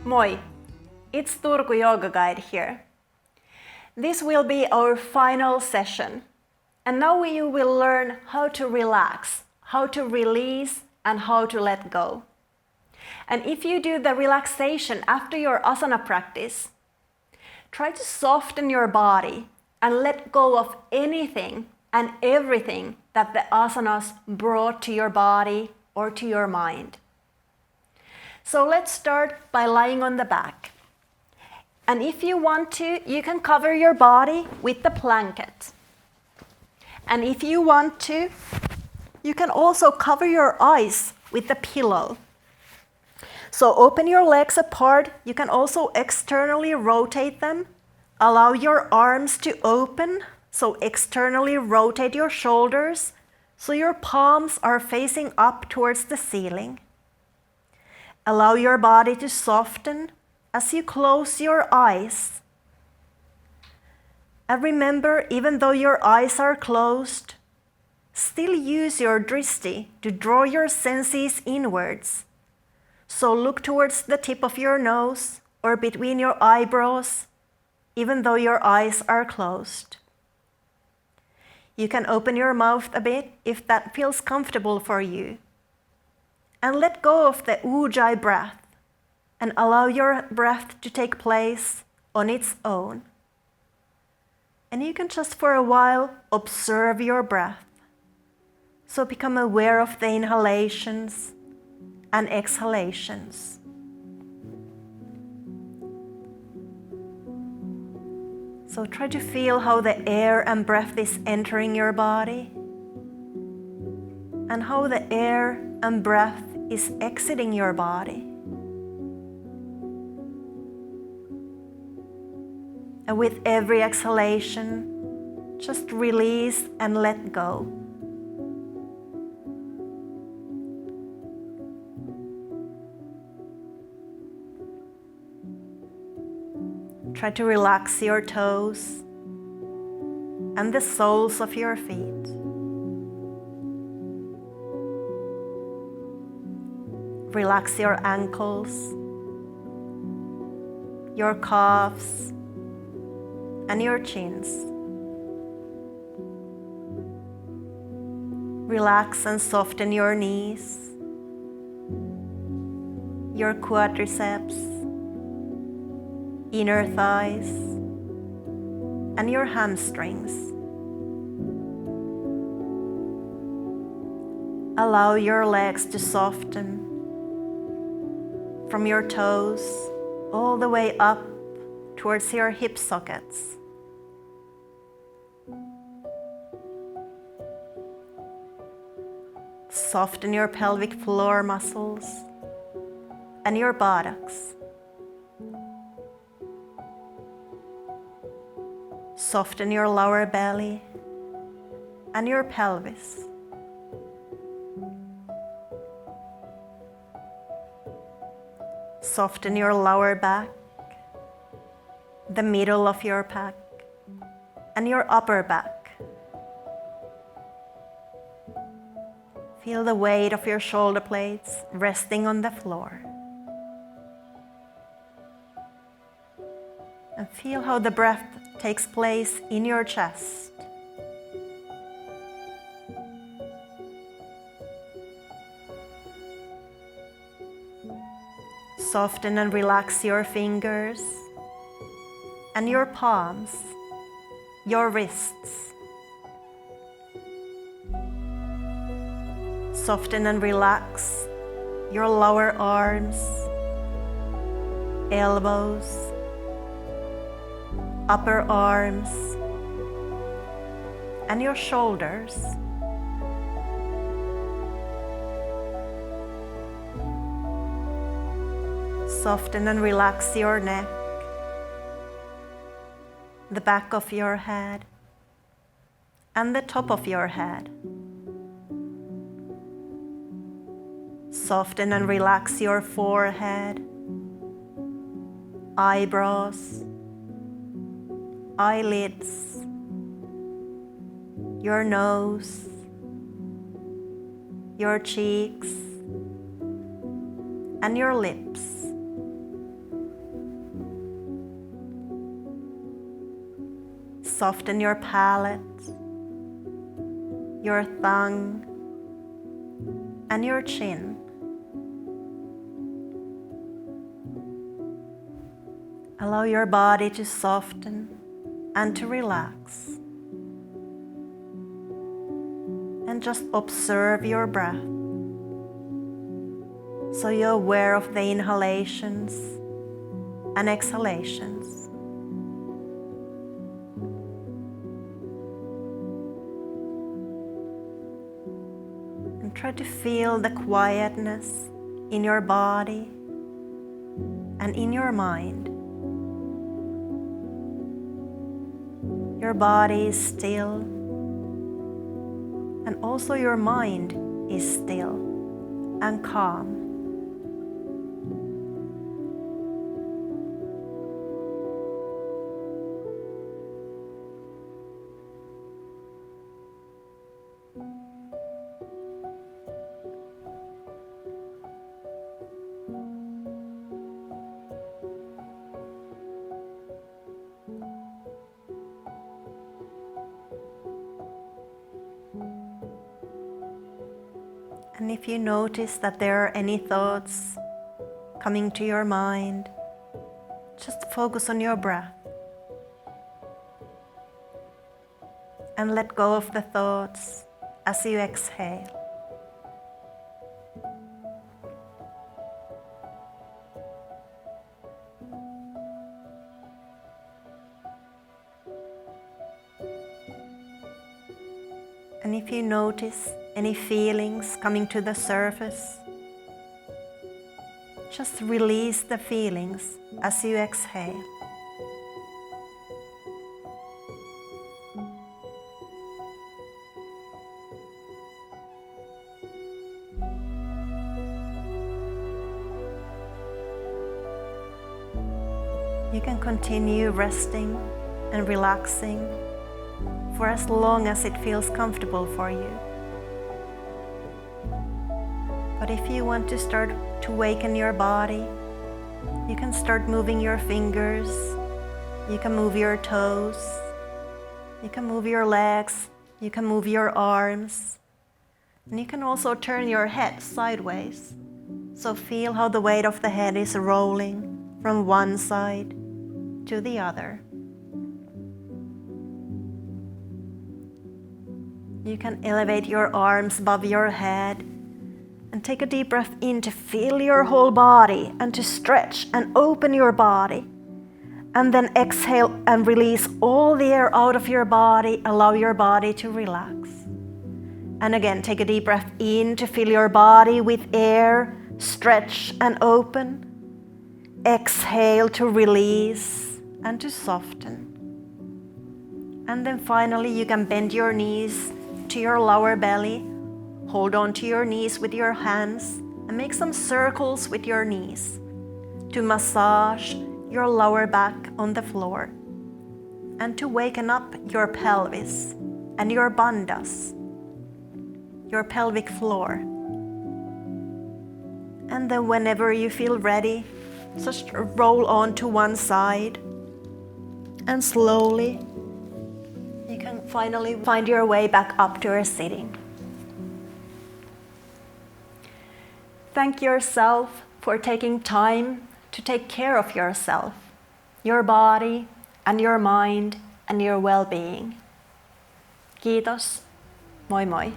Moi! It's Turku Yoga Guide here. This will be our final session. And now you will learn how to relax, how to release, and how to let go. And if you do the relaxation after your asana practice, try to soften your body and let go of anything and everything that the asanas brought to your body or to your mind. So let's start by lying on the back. And if you want to, you can cover your body with the blanket. And if you want to, you can also cover your eyes with the pillow. So open your legs apart. You can also externally rotate them. Allow your arms to open. So externally rotate your shoulders so your palms are facing up towards the ceiling. Allow your body to soften as you close your eyes. And remember, even though your eyes are closed, still use your drishti to draw your senses inwards. So look towards the tip of your nose or between your eyebrows, even though your eyes are closed. You can open your mouth a bit if that feels comfortable for you. And let go of the ujjayi breath and allow your breath to take place on its own. And you can just for a while observe your breath. So become aware of the inhalations and exhalations. So try to feel how the air and breath is entering your body and how the air and breath is exiting your body. And with every exhalation, just release and let go. Try to relax your toes and the soles of your feet. Relax your ankles, your calves, and your chins. Relax and soften your knees, your quadriceps, inner thighs, and your hamstrings. Allow your legs to soften from your toes all the way up towards your hip sockets. Soften your pelvic floor muscles and your buttocks. Soften your lower belly and your pelvis. Soften your lower back, the middle of your back, and your upper back. Feel the weight of your shoulder blades resting on the floor. And feel how the breath takes place in your chest. Soften and relax your fingers and your palms, your wrists. Soften and relax your lower arms, elbows, upper arms, and your shoulders. Soften and relax your neck, the back of your head, and the top of your head. Soften and relax your forehead, eyebrows, eyelids, your nose, your cheeks, and your lips. Soften your palate, your tongue, and your chin. Allow your body to soften and to relax. And just observe your breath. So you're aware of the inhalations and exhalations. And try to feel the quietness in your body and in your mind. Your body is still, and also your mind is still and calm. And if you notice that there are any thoughts coming to your mind, just focus on your breath and let go of the thoughts as you exhale. And if you notice any feelings coming to the surface, just release the feelings as you exhale. You can continue resting and relaxing for as long as it feels comfortable for you. But if you want to start to waken your body, you can start moving your fingers, you can move your toes, you can move your legs, you can move your arms, and you can also turn your head sideways. So feel how the weight of the head is rolling from one side to the other. You can elevate your arms above your head and take a deep breath in to feel your whole body and to stretch and open your body. And then exhale and release all the air out of your body. Allow your body to relax. And again, take a deep breath in to fill your body with air, stretch and open. Exhale to release and to soften. And then finally, you can bend your knees to your lower belly. Hold on to your knees with your hands and make some circles with your knees to massage your lower back on the floor and to waken up your pelvis and your bandhas, your pelvic floor. And then whenever you feel ready, just roll on to one side and slowly you can finally find your way back up to a sitting. Thank yourself for taking time to take care of yourself, your body and your mind and your well-being. Kiitos. Moi moi.